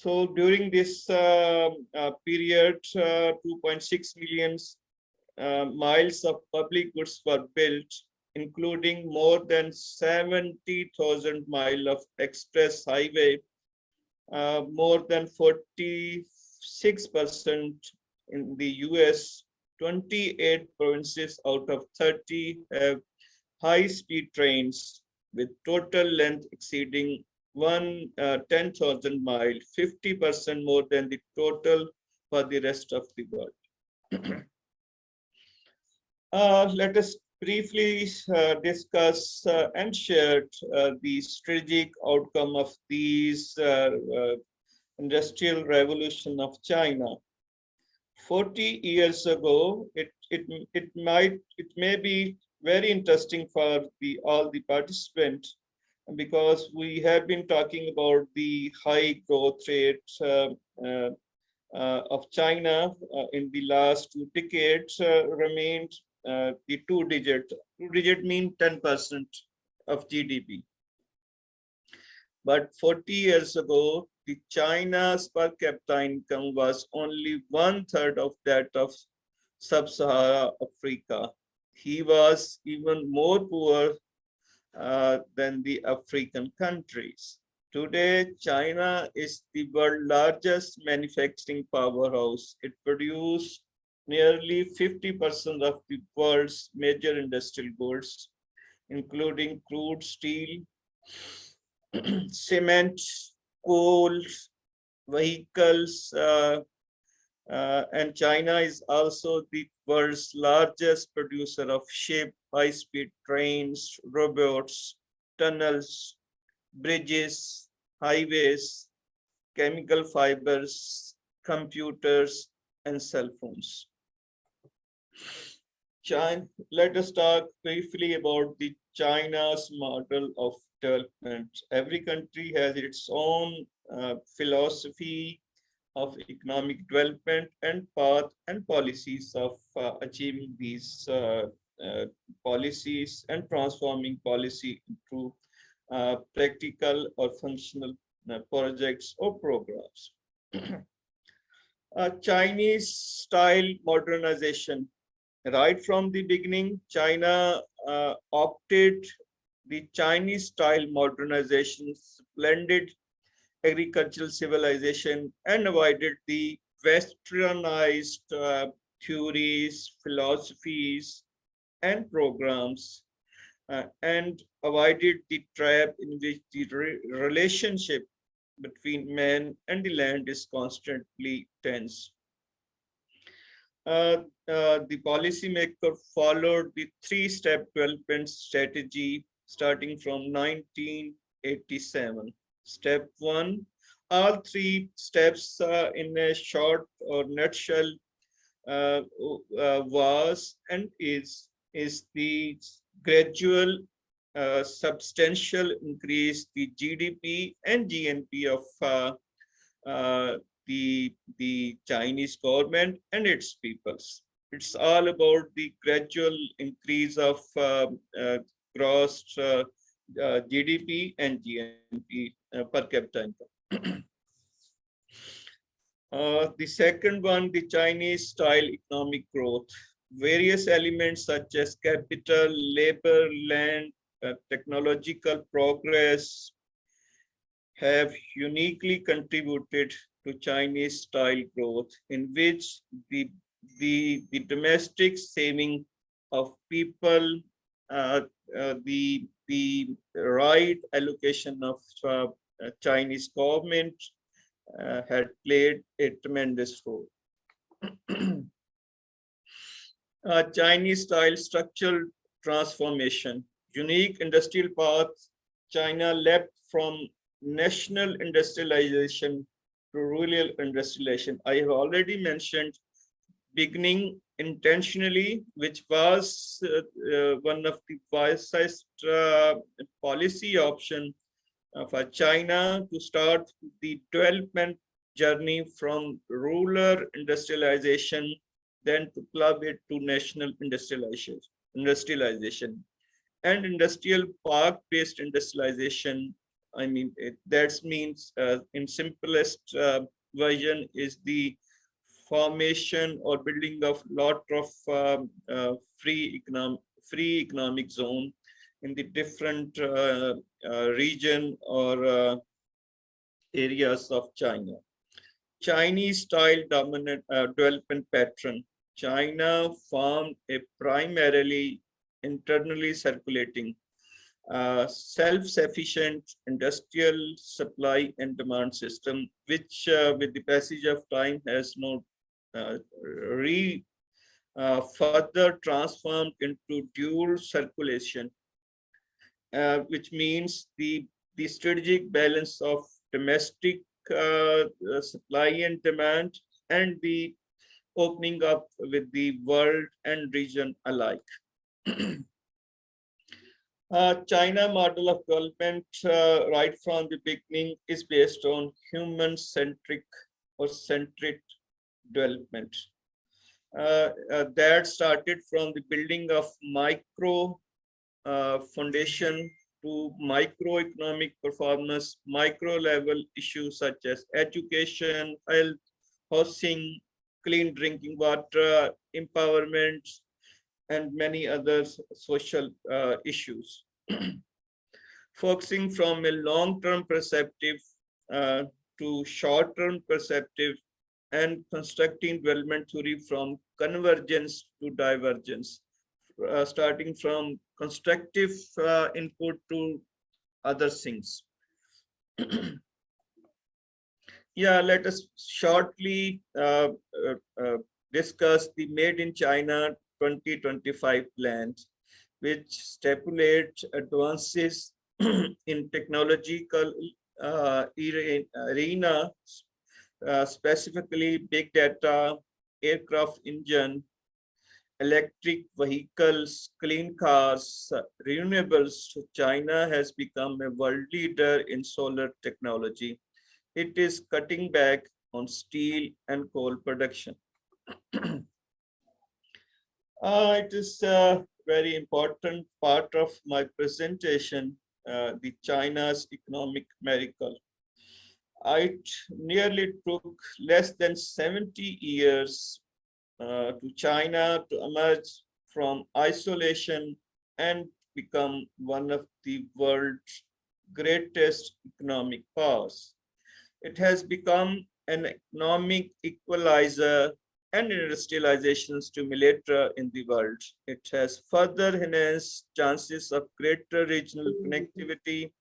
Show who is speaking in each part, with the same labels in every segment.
Speaker 1: So during this period, 2.6 million miles of public goods were built, including more than 70,000 miles of express highway, more than 46% in the US. 28 provinces out of 30 have high-speed trains with total length exceeding 10,000 miles, 50% more than the total for the rest of the world. Let us briefly discuss and share the strategic outcome of these industrial revolution of China. 40 years ago, it may be very interesting for all the participants, because we have been talking about the high growth rate of China in the last 2 decades remained the two digit mean 10% of GDP. But 40 years ago, the China's per capita income was only 1/3 of that of sub-Sahara Africa. He was even more poor than the African countries. Today, China is the world's largest manufacturing powerhouse. It produces nearly 50% of the world's major industrial goods, including crude steel, cement, coal, vehicles, and China is also the world's largest producer of ships, high-speed trains, robots, tunnels, bridges, highways, chemical fibers, computers, and cell phones. Let us talk briefly about the China's model of development. Every country has its own philosophy of economic development and path and policies of achieving these policies and transforming policy into practical or functional projects or programs. Chinese style modernization. Right from the beginning, China opted the Chinese style modernization, blended agricultural civilization, and avoided the westernized theories, philosophies, and programs, and avoided the trap in which the relationship between man and the land is constantly tense. The policymaker followed the three-step development strategy starting from 1987. Step 1, all three steps in a short or nutshell was and is the gradual substantial increase the GDP and GNP of the Chinese government and its peoples. It's all about the gradual increase of gross GDP and GNP per capita income. The second one, the Chinese style economic growth. Various elements such as capital, labor, land, technological progress have uniquely contributed to Chinese style growth, in which the domestic saving of people, the right allocation of Chinese government had played a tremendous role. Chinese style structural transformation, unique industrial paths. China leapt from national industrialization to rural industrialization. I have already mentioned beginning intentionally, which was one of the wisest policy option for China to start the development journey from rural industrialization, then to club it to national industrialization and industrial park-based industrialization That means in simplest version is the formation or building of lot of free economic zone in the different region or areas of China. Chinese style dominant development pattern. China formed a primarily internally circulating self-sufficient industrial supply and demand system, which with the passage of time has now uh, re further transformed into dual circulation, which means the strategic balance of domestic supply and demand and the opening up with the world and region alike. China model of development right from the beginning is based on human-centric or centric development. That started from the building of micro foundation to microeconomic performance, micro level issues such as education, health, housing, clean drinking water, empowerment, and many other social issues. Focusing from a long-term perspective uh, to short-term perspective and constructing development theory from convergence to divergence, starting from constructive input to other things. Yeah, let us shortly discuss the Made in China 2025 plan, which stipulates advances in technological arena, specifically big data, aircraft engine, electric vehicles, clean cars, renewables. China has become a world leader in solar technology. It is cutting back on steel and coal production. It is a very important part of my presentation, the China's economic miracle. It nearly took less than 70 years to China to emerge from isolation and become one of the world's greatest economic powers. It has become an economic equalizer and industrialization stimulator in the world. It has further enhanced chances of greater regional connectivity,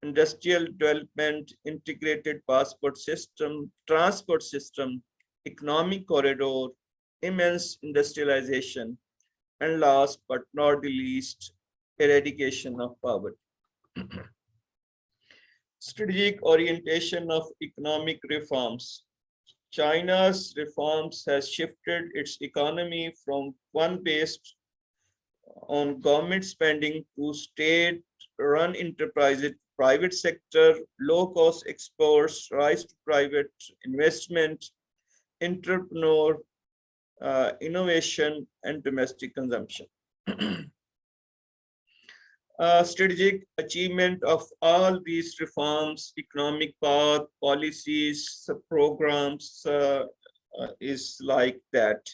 Speaker 1: industrial development, integrated passport system, transport system, economic corridor, immense industrialization, and last but not the least, eradication of poverty. Strategic orientation of economic reforms. China's reforms has shifted its economy from one based on government spending to state-run enterprises, private sector, low-cost exports, rise to private investment, entrepreneur, innovation, and domestic consumption. Strategic achievement of all these reforms, economic path, policies, programs is like that.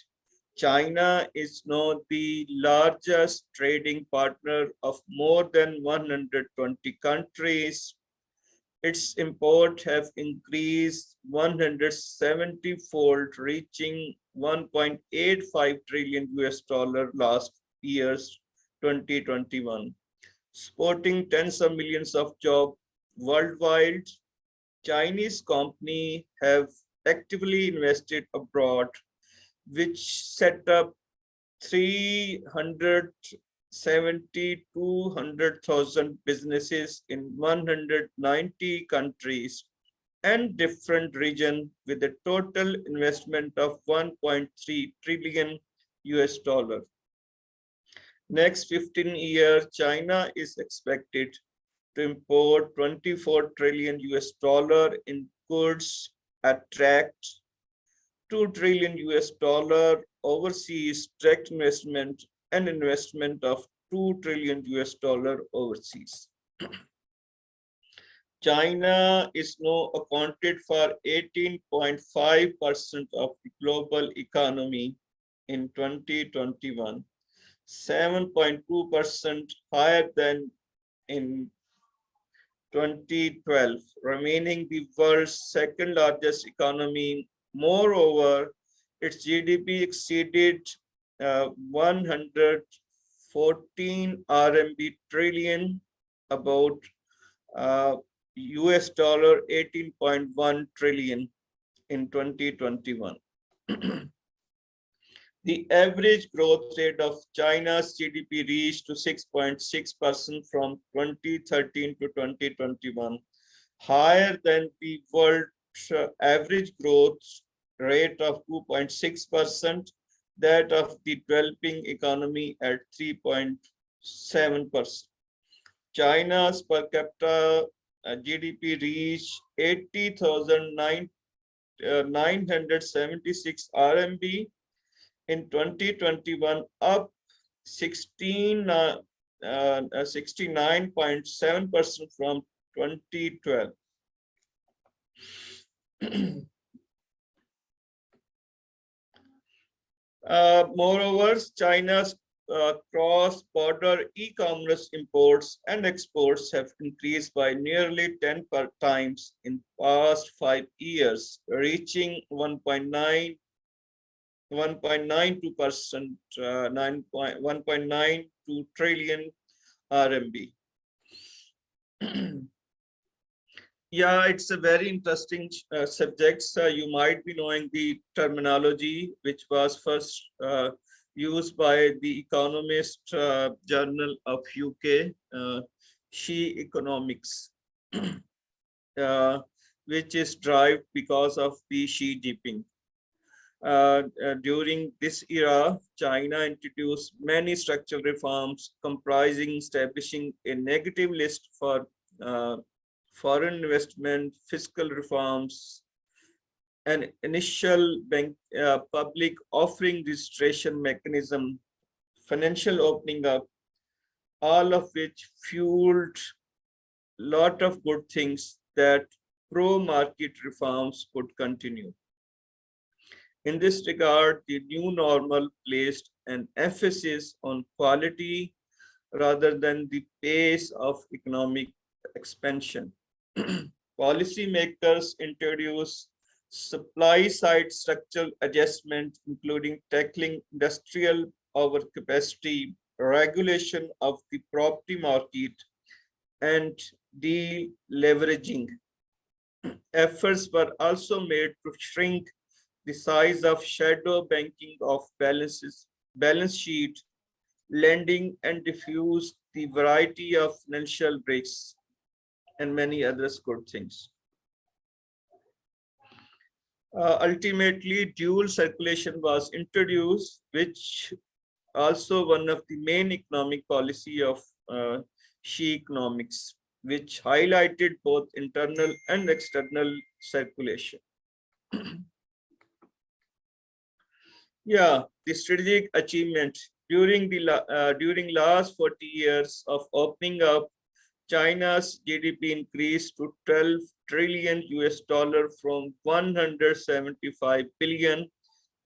Speaker 1: China is now the largest trading partner of more than 120 countries. Its import have increased 170-fold, reaching 1.85 trillion US dollar last year's 2021, supporting tens of millions of jobs worldwide. Chinese companies have actively invested abroad, which set up 370 to 200,000 businesses in 190 countries and different regions with a total investment of 1.3 trillion US dollar. Next 15 years, China is expected to import 24 trillion US dollar in goods, attract 2 trillion US dollar overseas direct investment and investment of 2 trillion US dollar overseas. China is now accounted for 18.5% of the global economy in 2021, 7.2% higher than in 2012, remaining the world's second largest economy. Moreover, its GDP exceeded 114 RMB trillion, about US dollar 18.1 trillion in 2021. The average growth rate of China's GDP reached to 6.6% from 2013 to 2021, higher than the world average growth rate of 2.6%, that of the developing economy at 3.7%. China's per capita GDP reached 80,976 RMB in 2021, up 69.7% from 2012. Moreover, China's cross-border e-commerce imports and exports have increased by nearly 10 times in past 5 years, reaching 1.92%, 1.92 trillion RMB. Yeah, it's a very interesting subject. You might be knowing the terminology, which was first used by the Economist Journal of UK, socio-economics, which is derived because of the Xi Jinping. During this era, China introduced many structural reforms comprising establishing a negative list for foreign investment, fiscal reforms, an initial public offering registration mechanism, financial opening up, all of which fueled a lot of good things that pro-market reforms could continue. In this regard, the new normal placed an emphasis on quality rather than the pace of economic expansion. Policymakers introduced supply-side structural adjustment, including tackling industrial overcapacity, regulation of the property market, and deleveraging. Efforts were also made to shrink the size of shadow banking of balance sheet, lending, and diffuse the variety of financial risks and many other good things. Ultimately, dual circulation was introduced, which also one of the main economic policy of Xi economics, which highlighted both internal and external circulation. Yeah, the strategic achievement during last 40 years of opening up, China's GDP increased to 12 trillion US dollar from 175 billion,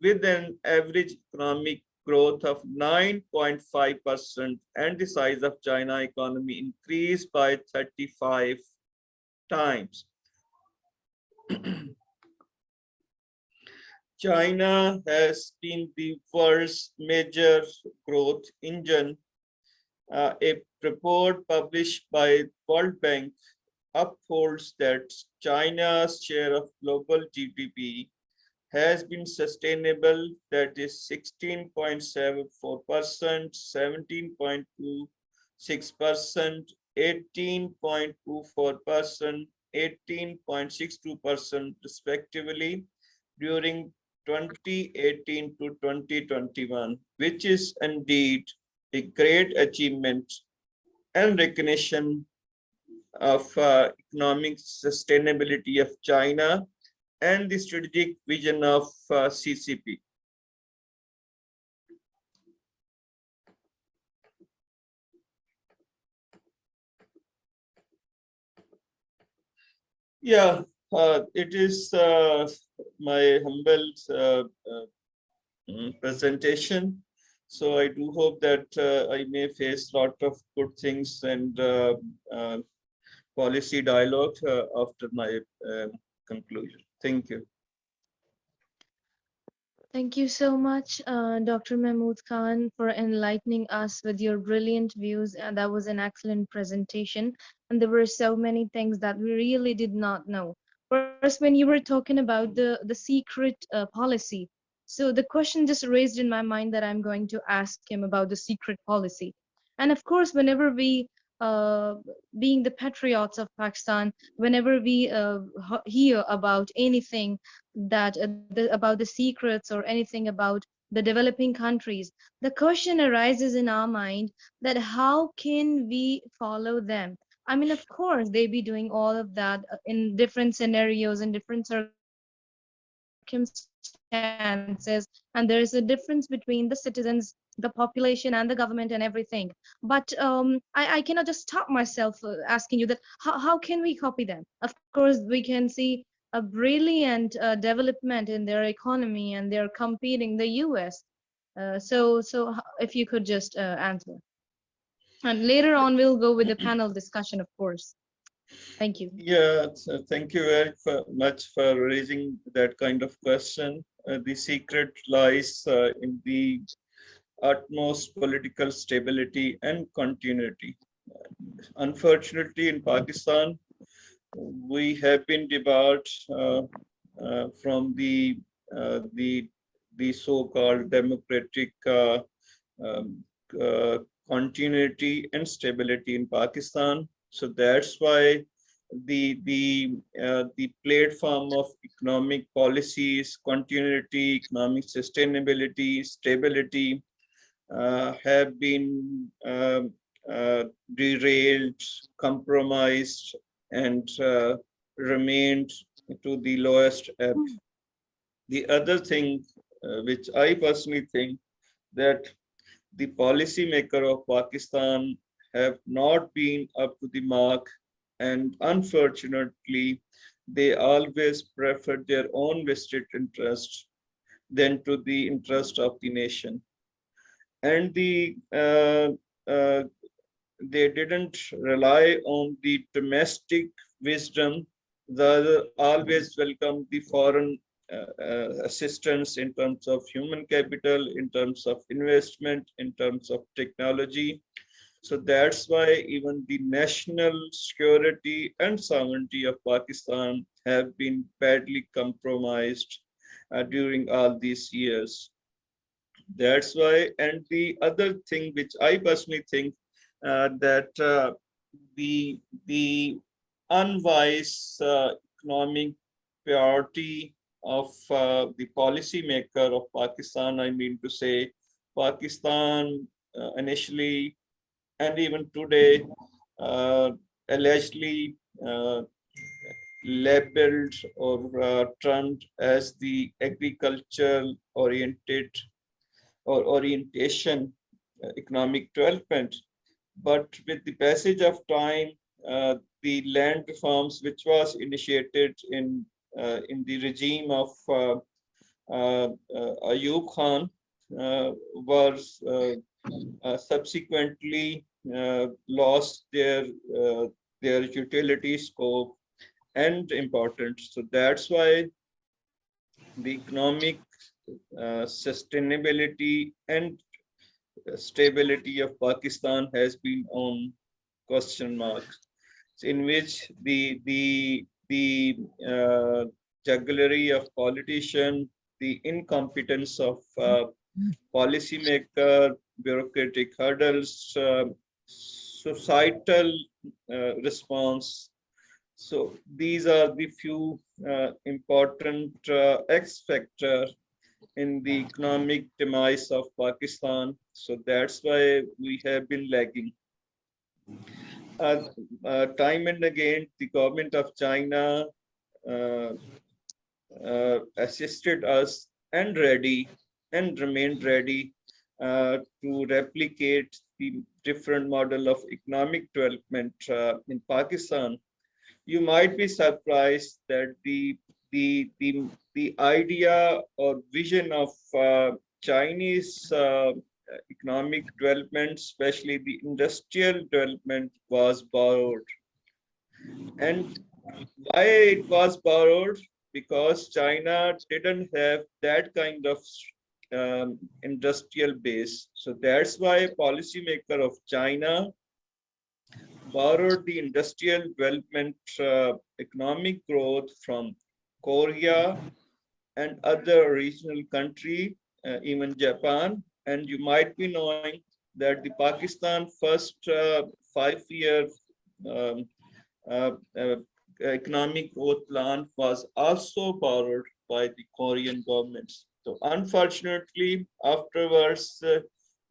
Speaker 1: with an average economic growth of 9.5%, and the size of China economy increased by 35 times. China has been the world's major growth engine. A report published by World Bank upholds that China's share of global GDP has been sustainable, that is 16.74%, 17.26%, 18.24%, 18.62% respectively during 2018 to 2021, which is indeed a great achievement and recognition of economic sustainability of China and the strategic vision of CCP. Yeah, it is my humble presentation. So I do hope that I may face a lot of good things and uh, policy dialogue after my conclusion. Thank you.
Speaker 2: Thank you so much, Dr. Mehmood Khan, for enlightening us with your brilliant views. And that was an excellent presentation. And there were so many things that we really did not know. First, when you were talking about the secret policy, so the question just raised in my mind that I'm going to ask him about the secret policy. And of course, whenever we, uh, being the patriots of Pakistan, whenever we hear about anything that about the secrets or anything about the developing countries, the question arises in our mind that how can we follow them? I mean, of course they be doing all of that in different scenarios and different circumstances, and there is a difference between the citizens, the population, and the government and everything. But I cannot just stop myself asking you that how can we copy them? Of course we can see a brilliant development in their economy, and they're competing the US. If you could just answer. And later on, we'll go with the panel discussion, of course. Thank you.
Speaker 1: Yeah, so thank you very much for raising that kind of question. The secret lies in the utmost political stability and continuity. Unfortunately, in Pakistan, we have been debarred from the the so-called democratic um, uh, continuity and stability in Pakistan. So that's why the platform of economic policies, continuity, economic sustainability, stability have been derailed, compromised, and remained to the lowest ebb. The other thing, which I personally think, that the policymaker of Pakistan have not been up to the mark, and unfortunately, they always prefer their own vested interest than to the interest of the nation. And uh, they didn't rely on the domestic wisdom, they always welcome the foreign assistance in terms of human capital, in terms of investment, in terms of technology. So that's why even the national security and sovereignty of Pakistan have been badly compromised during all these years. That's why, and the other thing which I personally think, that the unwise economic priority of the policymaker of Pakistan, I mean to say, Pakistan initially and even today, uh, allegedly uh, labeled or termed as the agricultural oriented or orientation economic development. But with the passage of time, the land reforms which was initiated in the regime of Ayub Khan was subsequently lost uh, their utility scope and importance. So that's why the economic sustainability and stability of Pakistan has been on question marks, in which the jugglery of politician, the incompetence of policymaker, bureaucratic hurdles, societal response. So these are the few important X factor in the economic demise of Pakistan. So that's why we have been lagging. Uh, Time and again, the government of China uh, assisted us and ready and remained ready to replicate the different model of economic development in Pakistan. You might be surprised that the idea or vision of Chinese economic development, especially the industrial development, was borrowed. And why it was borrowed? Because China didn't have that kind of industrial base. So that's why policymaker of China borrowed the industrial development economic growth from Korea and other regional country, even Japan. And you might be knowing that the Pakistan first 5 year um, uh, uh, economic growth plan was also borrowed by the Korean governments. So unfortunately, afterwards,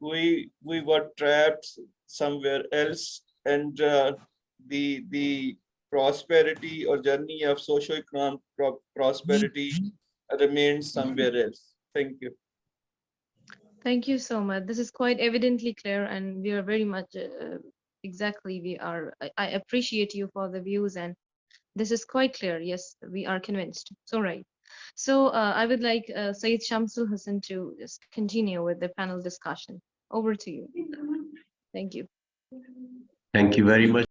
Speaker 1: we were trapped somewhere else, and the prosperity or journey of socio-economic prosperity remains somewhere else. Thank you.
Speaker 2: Thank you so much. This is quite evidently clear, and we are very much exactly. We are. I appreciate you for the views, and this is quite clear. Yes, we are convinced. So right. So I would like Sayyid Shamsul Hassan to just continue with the panel discussion. Over to you. Thank you.
Speaker 3: Thank you very much.